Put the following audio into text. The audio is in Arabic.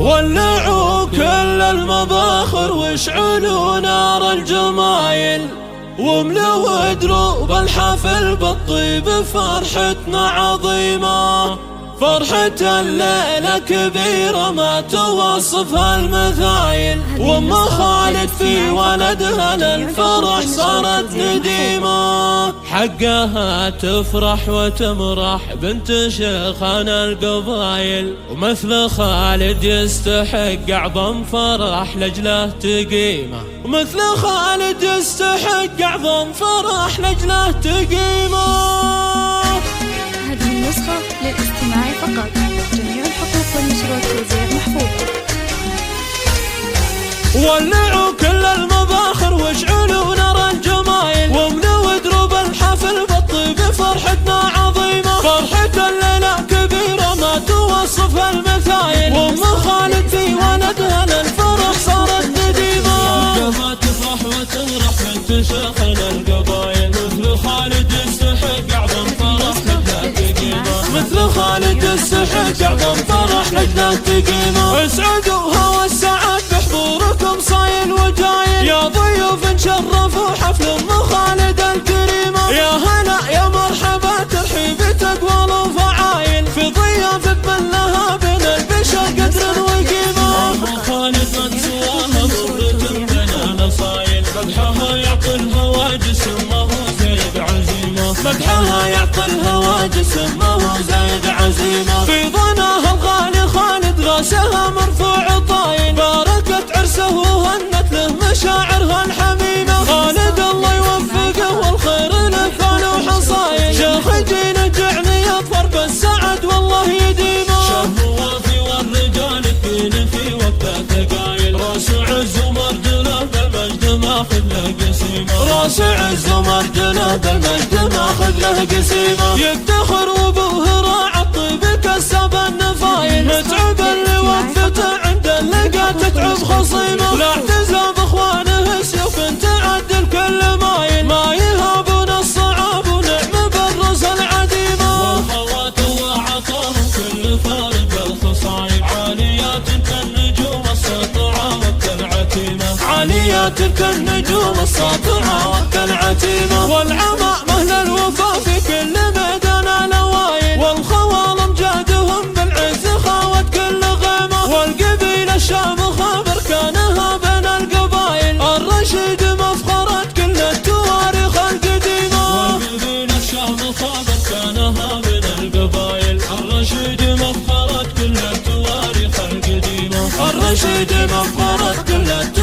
ولعوا كل المباخر واشعلوا نار الجمايل، واملوا دروب الحفل بالطيب، فرحتنا عظيمة. فرحة الليلة كبيرة ما توصفها المثايل، وام خالد في ولدها للفرح صارت نديمة. حقها تفرح وتمرح بنت شيخنا القبايل، ومثل خالد يستحق أعظم فرح لجله تقيمه. ومثل خالد يستحق أعظم فرح لجله تقيمه. هذه النسخة للاستماع فقط، جميع الحقوق والنشر والتوزيع محفوظة. ولعوا كل المباخر واشعلوا نار الجمايل، واملوا دروب الحفل بالطيب، فرحتنا عظيمة. فرحة الليلة كبيرة ما توصفها المثايل، وام خالد في ولدها للفرح صارت نديمة. ما تفرح وتفرح بنت شيخنا القبايل، مثل خالد يستحق أعظم فرح لجله تقيمه. مثل خالد يستحق أعظم فرح لجله تقيمه. اسعدوها والسعد بحضوركم صايل وجايل، يا ضيوف شرفوا حفل ام خالد الكريمة. يا هلا يا مرحبا ترحيب تقوال وفعايل، في ضيافة من لها بين البشر قدر وقيمة. ام خالد من سواها مرة بين نصايل، مدحها يعطي الهواجس ما هو زايد عزيمة. مدحها يعطي الهواجس ما هو زايد عزيمة. في ظناها الغالي خالد راسها مرفوع طايل، باركت عرسه وهنت له مشاعرها الحميمة. خالد الله يوفقه والخير له ثاني وحصايل، شيخ جيل جعلي يظفر بالسعد والله يديمه. شاب وافي والرجال الدين في وقته تقايل، راس عز ومرجله بالمجد ماخذ له قسيمة. راس عز ومرجله بالمجد ماخذ له قسيمة. يفتخر وابوه راعى الطيب كسب النفايل، متعب اللي وقفته عند اللقا تتعب خصيمه. لا اعتزى باخوانه سيوف تعدل كل مايل، ما يهابون الصعاب ونعم بالرز العديمة. والخوات وعطاهم كل فارق الخصايب، عاليات كالنجوم الساطعة والكالعتيمة. عاليات كالنجوم الساطعة والكالعتيمة. والعمى مهل الوفا في كل ميدان الاوايل، والخوال امجادهم بالعز خاوت كل غيمة. والقبيلة الشامخة بركانها بين القبايل، الرشيد مفخرة كل التواريخ القديمة. والقبيلة الشامخة بركانها بين القبايل، الرشيد مفخرة كل التواريخ القديمة. الرشيد مفخرة كل التواريخ